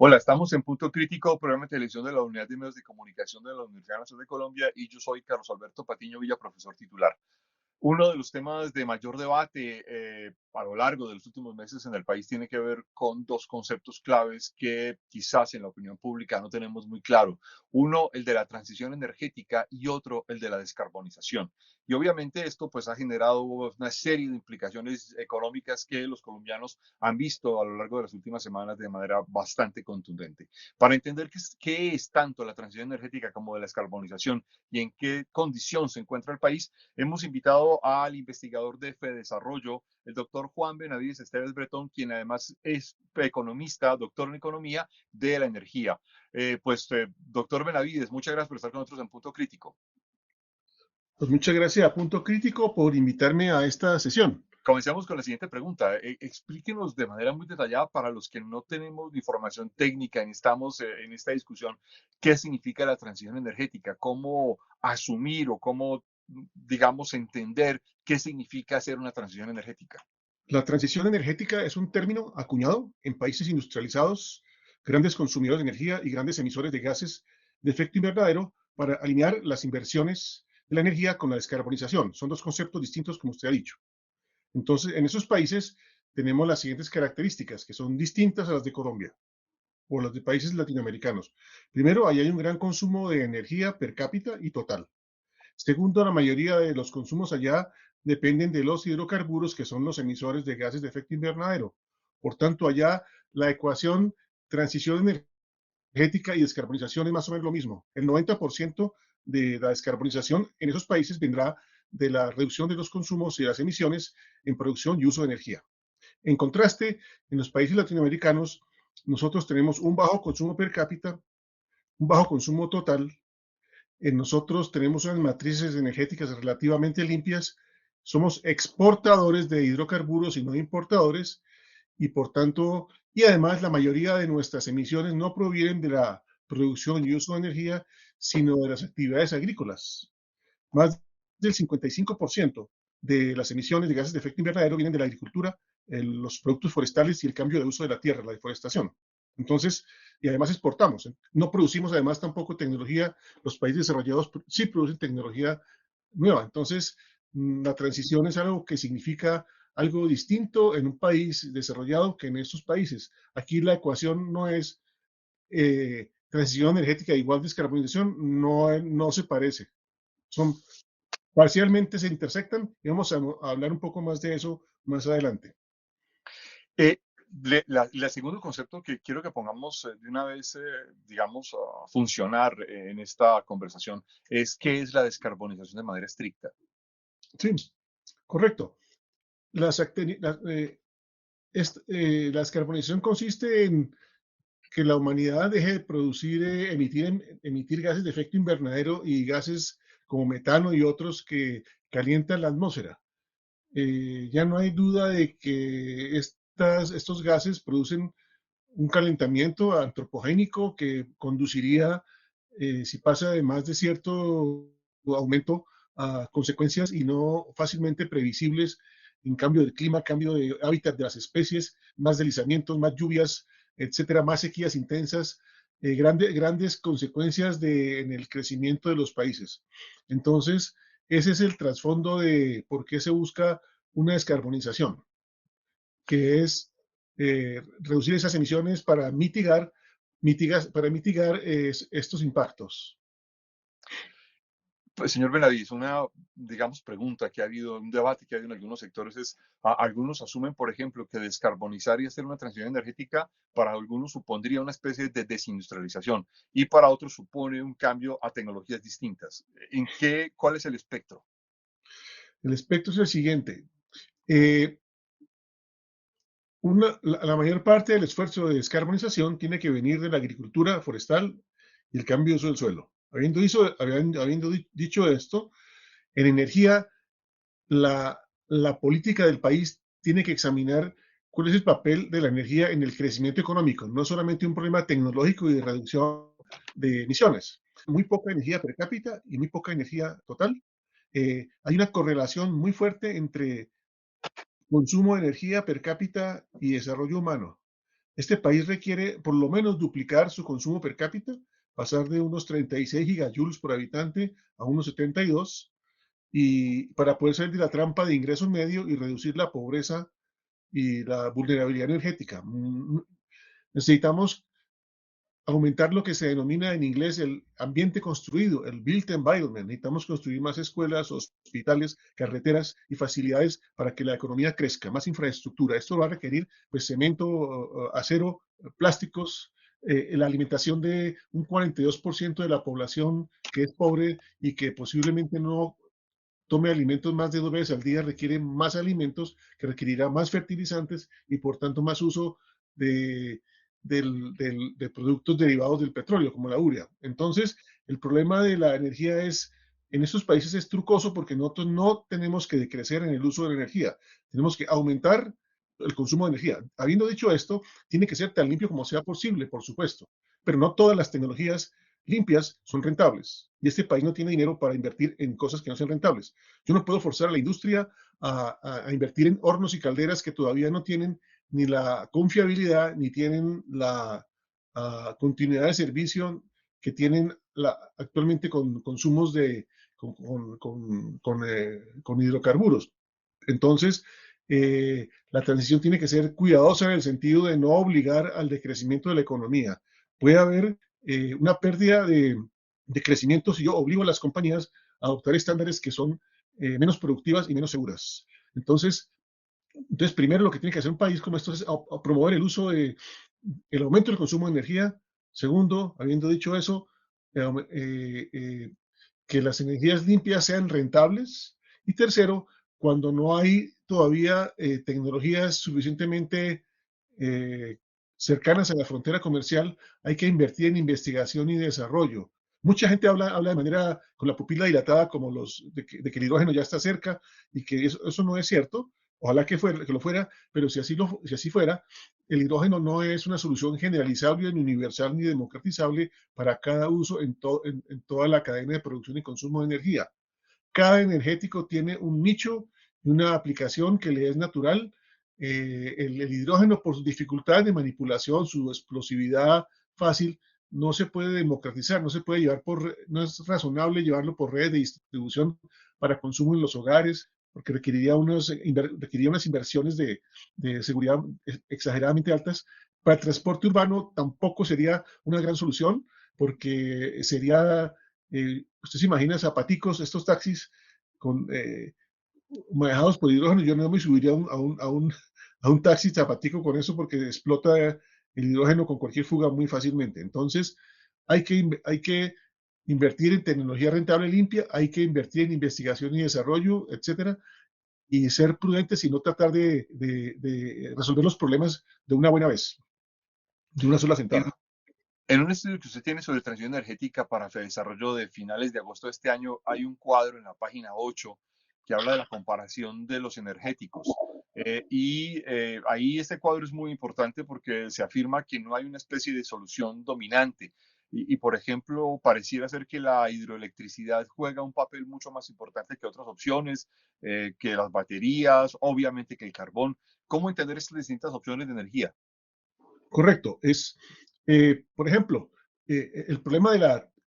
Hola, estamos en Punto Crítico, programa de televisión de la Unidad de Medios de Comunicación de la Universidad Nacional de Colombia, y yo soy Carlos Alberto Patiño Villa, profesor titular. Uno de los temas de mayor debate a lo largo de los últimos meses en el país tiene que ver con dos conceptos claves que quizás en la opinión pública no tenemos muy claro. Uno, el de la transición energética, y otro, el de la descarbonización. Y obviamente esto pues ha generado una serie de implicaciones económicas que los colombianos han visto a lo largo de las últimas semanas de manera bastante contundente. Para entender qué es tanto la transición energética como de la descarbonización y en qué condición se encuentra el país, hemos invitado al investigador de FEDesarrollo, el doctor Juan Benavides Esteves Bretón, quien además es economista, doctor en economía de la energía. Doctor Benavides, muchas gracias por estar con nosotros en Punto Crítico. Pues muchas gracias a Punto Crítico por invitarme a esta sesión. Comencemos con la siguiente pregunta. Explíquenos de manera muy detallada para los que no tenemos información técnica y estamos en esta discusión, qué significa la transición energética, cómo asumir o cómo, digamos, entender qué significa hacer una transición energética. La transición energética es un término acuñado en países industrializados, grandes consumidores de energía y grandes emisores de gases de efecto invernadero para alinear las inversiones de la energía con la descarbonización. Son dos conceptos distintos, como usted ha dicho. Entonces, en esos países tenemos las siguientes características que son distintas a las de Colombia o las de países latinoamericanos. Primero, ahí hay un gran consumo de energía per cápita y total. Segundo, la mayoría de los consumos allá dependen de los hidrocarburos, que son los emisores de gases de efecto invernadero. Por tanto, allá la ecuación transición energética y descarbonización es más o menos lo mismo. El 90% de la descarbonización en esos países vendrá de la reducción de los consumos y las emisiones en producción y uso de energía. En contraste, en los países latinoamericanos, nosotros tenemos un bajo consumo per cápita, un bajo consumo total. Nosotros tenemos unas matrices energéticas relativamente limpias, somos exportadores de hidrocarburos y no importadores, y por tanto, y además la mayoría de nuestras emisiones no provienen de la producción y uso de energía, sino de las actividades agrícolas. Más del 55% de las emisiones de gases de efecto invernadero vienen de la agricultura, los productos forestales y el cambio de uso de la tierra, la deforestación. Entonces, y además exportamos. No producimos además tampoco tecnología. Los países desarrollados sí producen tecnología nueva. Entonces, la transición es algo que significa algo distinto en un país desarrollado que en estos países. Aquí la ecuación no es transición energética igual descarbonización, no se parece. Son parcialmente se intersectan y vamos a hablar un poco más de eso más adelante. Eh, el segundo concepto que quiero que pongamos de una vez, digamos, a funcionar en esta conversación es qué es la descarbonización de manera estricta. Sí, correcto. Las, la descarbonización consiste en que la humanidad deje de producir, emitir gases de efecto invernadero y gases como metano y otros que calientan la atmósfera. Ya no hay duda de que estos gases producen un calentamiento antropogénico que conduciría, si pasa de más de cierto aumento, a consecuencias y no fácilmente previsibles en cambio de clima, cambio de hábitat de las especies, más deslizamientos, más lluvias, etcétera, más sequías intensas, grandes consecuencias en el crecimiento de los países. Entonces, ese es el trasfondo de por qué se busca una descarbonización, que es reducir esas emisiones para mitigar estos impactos. Pues, señor Benavides, una, digamos, pregunta que ha habido, un debate que ha habido en algunos sectores es, algunos asumen, por ejemplo, que descarbonizar y hacer una transición energética para algunos supondría una especie de desindustrialización y para otros supone un cambio a tecnologías distintas. ¿Cuál es el espectro? El aspecto es el siguiente. Eh, la mayor parte del esfuerzo de descarbonización tiene que venir de la agricultura forestal y el cambio de uso del suelo. Habiendo dicho esto, en energía, la política del país tiene que examinar cuál es el papel de la energía en el crecimiento económico, no solamente un problema tecnológico y de reducción de emisiones. Muy poca energía per cápita y muy poca energía total. Hay una correlación muy fuerte entre consumo de energía per cápita y desarrollo humano. Este país requiere por lo menos duplicar su consumo per cápita, pasar de unos 36 gigajoules por habitante a unos 72, y para poder salir de la trampa de ingreso medio y reducir la pobreza y la vulnerabilidad energética. Necesitamos aumentar lo que se denomina en inglés el ambiente construido, el built environment. Necesitamos construir más escuelas, hospitales, carreteras y facilidades para que la economía crezca, más infraestructura. Esto va a requerir pues cemento, acero, plásticos, la alimentación de un 42% de la población que es pobre y que posiblemente no tome alimentos más de 2 veces al día, requiere más alimentos, que requerirá más fertilizantes y por tanto más uso de, de productos derivados del petróleo, como la urea. Entonces, el problema de la energía es, en estos países es trucoso porque nosotros no tenemos que decrecer en el uso de la energía, tenemos que aumentar el consumo de energía. Habiendo dicho esto, tiene que ser tan limpio como sea posible, por supuesto, pero no todas las tecnologías limpias son rentables. Y este país no tiene dinero para invertir en cosas que no sean rentables. Yo no puedo forzar a la industria a invertir en hornos y calderas que todavía no tienen ni la confiabilidad ni tienen la continuidad de servicio que tienen actualmente con consumos con hidrocarburos. Entonces, la transición tiene que ser cuidadosa en el sentido de no obligar al decrecimiento de la economía. Puede haber una pérdida de crecimiento si yo obligo a las compañías a adoptar estándares que son menos productivas y menos seguras. Entonces, primero lo que tiene que hacer un país como esto es a promover el uso de el aumento del consumo de energía. Segundo, habiendo dicho eso, eh, eh, eh, que las energías limpias sean rentables. Y tercero, cuando no hay todavía tecnologías suficientemente eh, cercanas a la frontera comercial, hay que invertir en investigación y desarrollo. Mucha gente habla de manera con la pupila dilatada como de que el hidrógeno ya está cerca y que eso no es cierto. Ojalá que lo fuera, pero si así fuera, el hidrógeno no es una solución generalizable, ni universal, ni democratizable para cada uso en toda la cadena de producción y consumo de energía. Cada energético tiene un nicho y una aplicación que le es natural. El hidrógeno, por su dificultad de manipulación, su explosividad fácil, no se puede democratizar, no se puede llevar no es razonable llevarlo por redes de distribución para consumo en los hogares, porque requeriría unas inversiones de seguridad exageradamente altas. Para el transporte urbano tampoco sería una gran solución, porque sería usted se imagina zapaticos, estos taxis con, manejados por hidrógeno. Yo no me subiría a un taxi zapatico con eso porque explota el hidrógeno con cualquier fuga muy fácilmente. Entonces, hay que invertir en tecnología rentable limpia, hay que invertir en investigación y desarrollo, etcétera, y ser prudentes y no tratar de resolver los problemas de una buena vez, de una sola En, sentada. en un estudio que usted tiene sobre transición energética para el desarrollo de finales de agosto de este año, hay un cuadro en la página 8 que habla de la comparación de los energéticos. Ahí este cuadro es muy importante porque se afirma que no hay una especie de solución dominante. Por ejemplo, pareciera ser que la hidroelectricidad juega un papel mucho más importante que otras opciones, que las baterías, obviamente que el carbón. ¿Cómo entender estas distintas opciones de energía? Correcto. Por ejemplo, el problema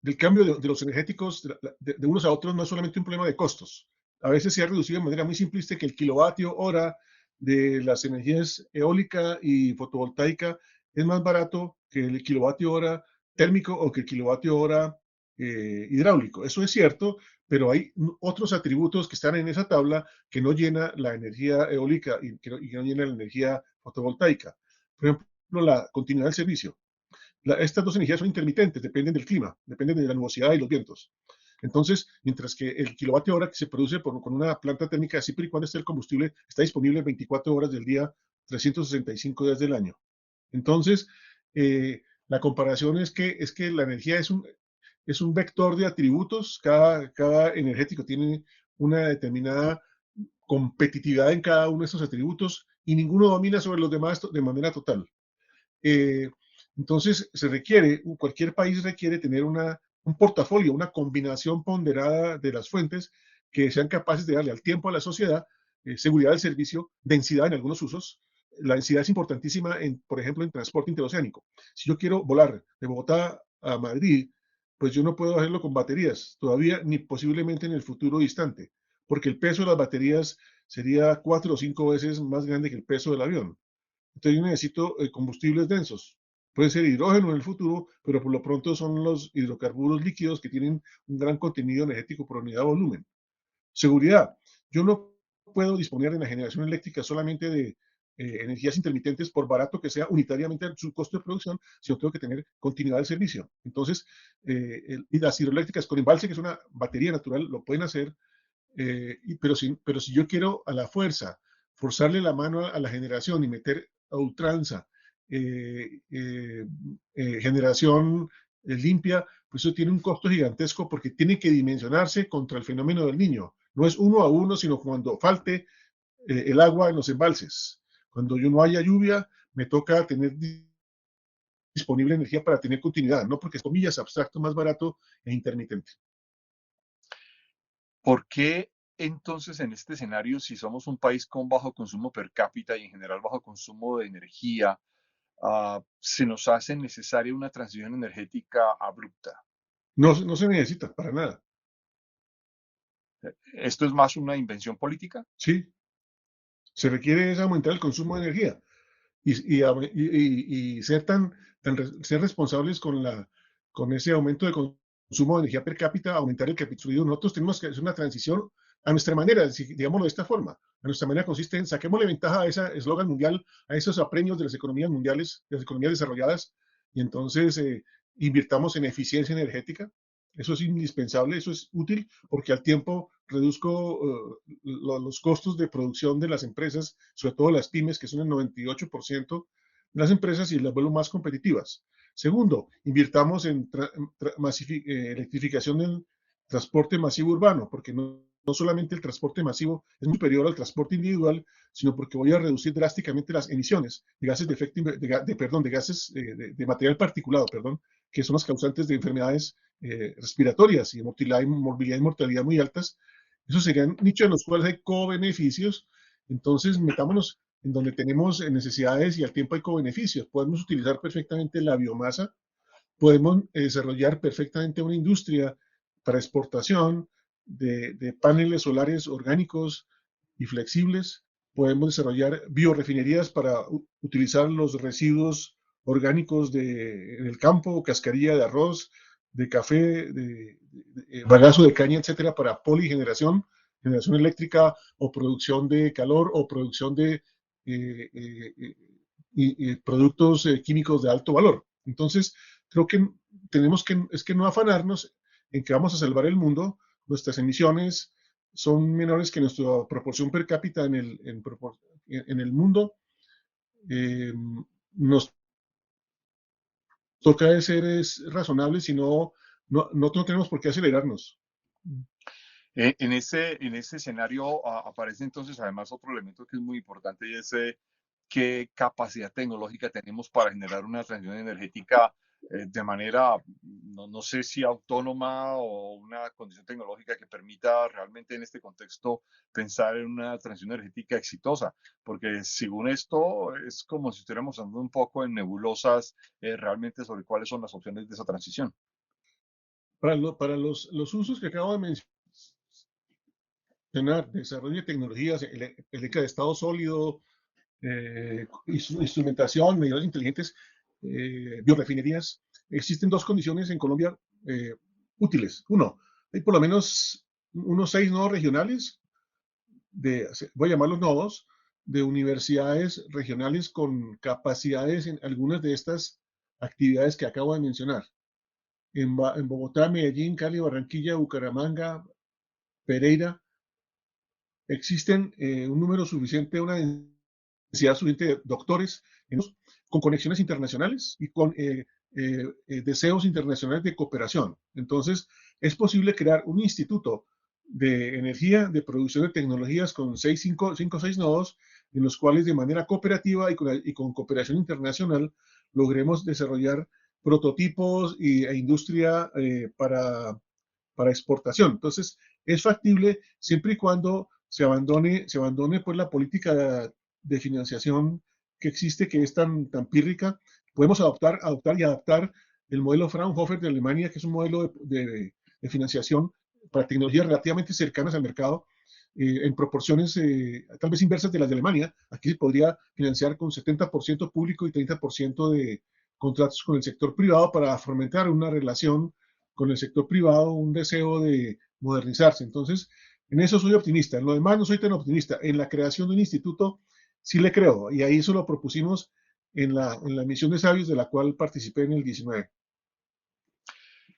del cambio de los energéticos de unos a otros no es solamente un problema de costos. A veces se ha reducido de manera muy simplista que el kilovatio hora de las energías eólica y fotovoltaica es más barato que el kilovatio hora térmico o que el kilovatio hora hidráulico. Eso es cierto, pero hay otros atributos que están en esa tabla que no llena la energía eólica y que no llena la energía fotovoltaica. Por ejemplo, la continuidad del servicio. Estas dos energías son intermitentes, dependen del clima, dependen de la nubosidad y los vientos. Entonces, mientras que el kilovatio hora que se produce con una planta térmica, siempre y cuando esté el combustible, está disponible 24 horas del día, 365 días del año. Entonces, la comparación es que la energía es un vector de atributos. Cada energético tiene una determinada competitividad en cada uno de estos atributos y ninguno domina sobre los demás de manera total. Eh, entonces, cualquier país requiere tener un portafolio, una combinación ponderada de las fuentes que sean capaces de darle al tiempo a la sociedad seguridad del servicio, densidad en algunos usos, la densidad es importantísima, por ejemplo, en transporte interoceánico. Si yo quiero volar de Bogotá a Madrid, pues yo no puedo hacerlo con baterías, todavía ni posiblemente en el futuro distante, porque el peso de las baterías sería 4 o 5 veces más grande que el peso del avión. Entonces yo necesito combustibles densos. Puede ser hidrógeno en el futuro, pero por lo pronto son los hidrocarburos líquidos que tienen un gran contenido energético por unidad de volumen. Seguridad. Yo no puedo disponer en la generación eléctrica solamente de energías intermitentes por barato que sea unitariamente su costo de producción, sino tengo que tener continuidad de servicio. Entonces, y las hidroeléctricas con embalse, que es una batería natural, lo pueden hacer, pero si yo quiero a la fuerza forzarle la mano a la generación y meter a ultranza generación limpia, pues eso tiene un costo gigantesco porque tiene que dimensionarse contra el fenómeno del niño. No es 1 a 1, sino cuando falte el agua en los embalses. Cuando yo no haya lluvia, me toca tener disponible energía para tener continuidad, no porque es comillas abstracto, más barato e intermitente. ¿Por qué entonces en este escenario, si somos un país con bajo consumo per cápita y en general bajo consumo de energía, se nos hace necesaria una transición energética abrupta? No, no se necesita para nada. ¿Esto es más una invención política? Sí, se requiere es aumentar el consumo de energía y ser ser responsables con ese aumento de consumo de energía per cápita, aumentar el capitalismo. Nosotros tenemos que hacer una transición a nuestra manera, digámoslo de esta forma. A nuestra manera consiste en saquémosle ventaja a ese eslogan mundial, a esos apremios de las economías mundiales, de las economías desarrolladas, y entonces invirtamos en eficiencia energética. Eso es indispensable, eso es útil, porque al tiempo reduzco los costos de producción de las empresas, sobre todo las pymes, que son el 98% de las empresas, y las vuelvo más competitivas. Segundo, invirtamos en electrificación del transporte masivo urbano, porque no solamente el transporte masivo es superior al transporte individual, sino porque voy a reducir drásticamente las emisiones de gases de efecto, perdón, de gases de material particulado, perdón, que son los causantes de enfermedades respiratorias y morbilidad y mortalidad muy altas. Esos serían nichos en los cuales hay co-beneficios. Entonces, metámonos en donde tenemos necesidades y al tiempo hay co-beneficios. Podemos utilizar perfectamente la biomasa, podemos desarrollar perfectamente una industria para exportación de paneles solares orgánicos y flexibles. Podemos desarrollar biorefinerías para utilizar los residuos orgánicos del campo, cascarilla de arroz, de café, bagazo de caña, etcétera, para poligeneración, generación eléctrica o producción de calor o producción de productos químicos de alto valor. Entonces, creo que es que no afanarnos en que vamos a salvar el mundo. Nuestras emisiones son menores que nuestra proporción per cápita en el mundo. Eh, nos toca de ser razonables, y no tenemos por qué acelerarnos. En ese escenario aparece entonces además otro elemento que es muy importante y es qué capacidad tecnológica tenemos para generar una transición energética de manera, no sé si autónoma o una condición tecnológica que permita realmente en este contexto pensar en una transición energética exitosa, porque según esto es como si estuviéramos andando un poco en nebulosas realmente sobre cuáles son las opciones de esa transición. Para los usos que acabo de mencionar, desarrollo de tecnologías, eléctrica de estado sólido, instrumentación, medidores inteligentes, biorefinerías, existen dos condiciones en Colombia eh, útiles. Uno, hay por lo menos unos 6 nodos regionales, voy a llamarlos nodos, de universidades regionales con capacidades en algunas de estas actividades que acabo de mencionar. En Bogotá, Medellín, Cali, Barranquilla, Bucaramanga, Pereira, existen un número suficiente, una necesidad suficiente de doctores con conexiones internacionales y con deseos internacionales de cooperación. Entonces, es posible crear un instituto de energía, de producción de tecnologías con 5 o 6 nodos, en los cuales de manera cooperativa y con cooperación internacional logremos desarrollar prototipos e industria para exportación. Entonces, es factible siempre y cuando se abandone pues, la política de financiación que existe que es tan pírrica. Podemos adoptar y adaptar el modelo Fraunhofer de Alemania, que es un modelo de financiación para tecnologías relativamente cercanas al mercado, en proporciones tal vez inversas de las de Alemania. Aquí se podría financiar con 70% público y 30% de contratos con el sector privado para fomentar una relación con el sector privado, un deseo de modernizarse. Entonces, en eso soy optimista. En lo demás no soy tan optimista. En la creación de un instituto sí le creo, y ahí eso lo propusimos en la misión de sabios de la cual participé en el 19.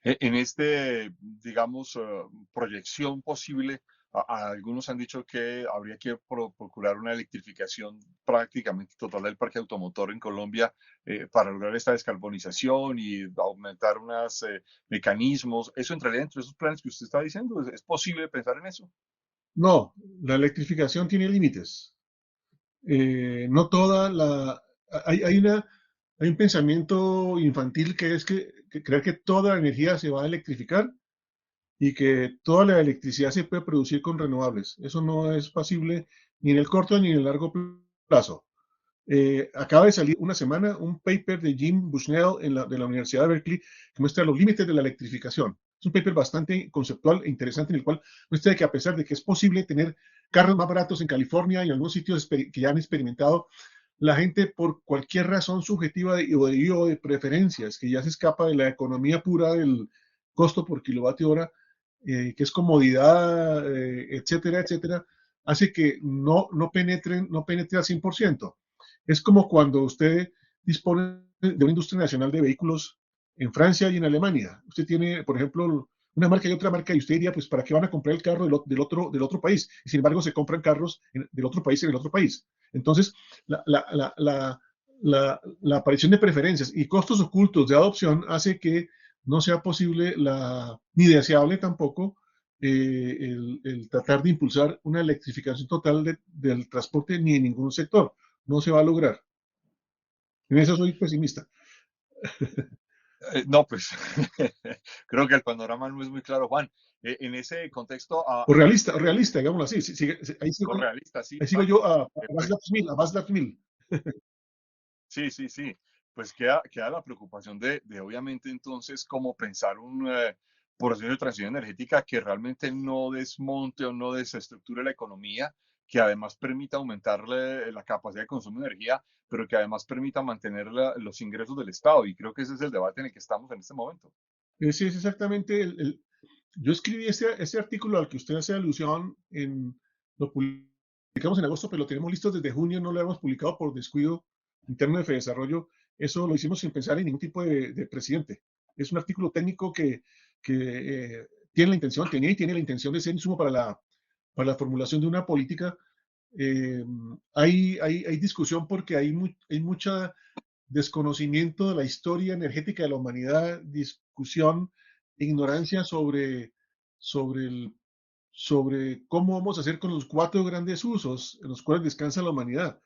En este, digamos, proyección posible, algunos han dicho que habría que procurar una electrificación prácticamente total del parque automotor en Colombia para lograr esta descarbonización y aumentar unos mecanismos. ¿Eso entraría dentro de esos planes que usted está diciendo? ¿Es posible pensar en eso? No, la electrificación tiene límites. No toda la... Hay, hay un pensamiento infantil que es que creer que toda la energía se va a electrificar y que toda la electricidad se puede producir con renovables. Eso no es posible ni en el corto ni en el largo plazo. Acaba de salir una semana un paper de Jim Bushnell de la Universidad de Berkeley que muestra los límites de la electrificación. Es un paper bastante conceptual e interesante en el cual muestra que a pesar de que es posible tener carros más baratos en California y en algunos sitios que ya han experimentado, la gente por cualquier razón subjetiva o de preferencias que ya se escapa de la economía pura del costo por kilovatio hora, que es comodidad, etcétera, etcétera, hace que no penetre al 100%. Es como cuando usted dispone de una industria nacional de vehículos en Francia y en Alemania. Usted tiene, por ejemplo, una marca y otra marca y usted diría, pues, ¿para qué van a comprar el carro del otro país? Y sin embargo, se compran carros del otro país en el otro país. Entonces, la, la, la, la, la aparición de preferencias y costos ocultos de adopción hace que no sea posible ni deseable tampoco el tratar de impulsar una electrificación total del transporte ni en ningún sector. No se va a lograr. En eso soy pesimista. No, pues creo que el panorama no es muy claro, Juan. En ese contexto, O realista, digámoslo así. o realista, sí, Ahí sigo yo a pues Václav Smil, a Václav Smil. sí, sí, sí. Pues queda la preocupación de obviamente entonces cómo pensar un proceso de transición energética que realmente no desmonte o no desestructure la economía, que además permita aumentar la capacidad de consumo de energía, pero que además permita mantener los ingresos del Estado. Y creo que ese es el debate en el que estamos en este momento. Ese es exactamente yo escribí ese artículo al que usted hace alusión lo publicamos en agosto, pero lo tenemos listo desde junio, no lo hemos publicado por descuido interno de Fedesarrollo. Eso lo hicimos sin pensar en ningún tipo de presidente. Es un artículo técnico que tenía y tiene la intención de ser insumo para la formulación de una política. Hay discusión porque hay mucha desconocimiento de la historia energética de la humanidad, discusión, ignorancia sobre, el, sobre cómo vamos a hacer con los 4 grandes usos en los cuales descansa la humanidad.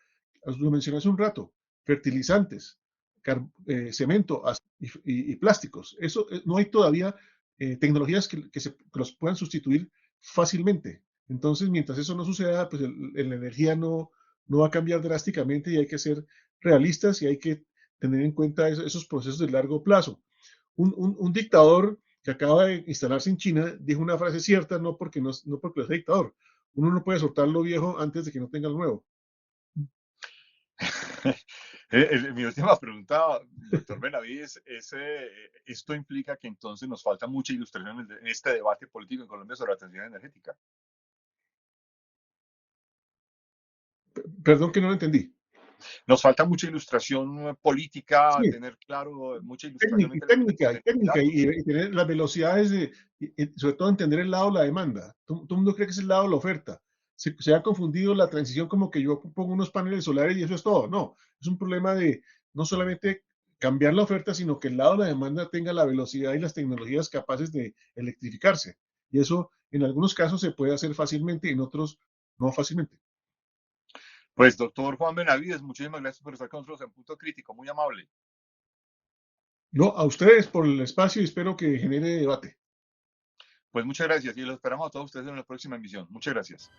Lo mencioné hace un rato: fertilizantes, cemento y plásticos. Eso no hay todavía tecnologías que los puedan sustituir fácilmente. Entonces, mientras eso no suceda, pues la energía no va a cambiar drásticamente y hay que ser realistas y hay que tener en cuenta esos procesos de largo plazo. Un dictador que acaba de instalarse en China dijo una frase cierta, no porque es dictador. Uno no puede soltar lo viejo antes de que no tenga lo nuevo. Mi última pregunta, doctor Benavides, ¿esto implica que entonces nos falta mucha ilustración en este debate político en Colombia sobre la transición energética? Perdón que no lo entendí. Nos falta mucha ilustración política, Sí, tener claro, mucha ilustración en términos técnica de datos. y tener las velocidades sobre todo entender el lado de la demanda. Todo el mundo cree que es el lado de la oferta. Se ha confundido la transición como que yo pongo unos paneles solares y eso es todo. No, es un problema de no solamente cambiar la oferta, sino que el lado de la demanda tenga la velocidad y las tecnologías capaces de electrificarse. Y eso en algunos casos se puede hacer fácilmente, en otros no fácilmente. Pues, doctor Juan Benavides, muchísimas gracias por estar con nosotros en Punto Crítico, muy amable. No, a ustedes por el espacio y espero que genere debate. Pues muchas gracias y los esperamos a todos ustedes en la próxima emisión. Muchas gracias.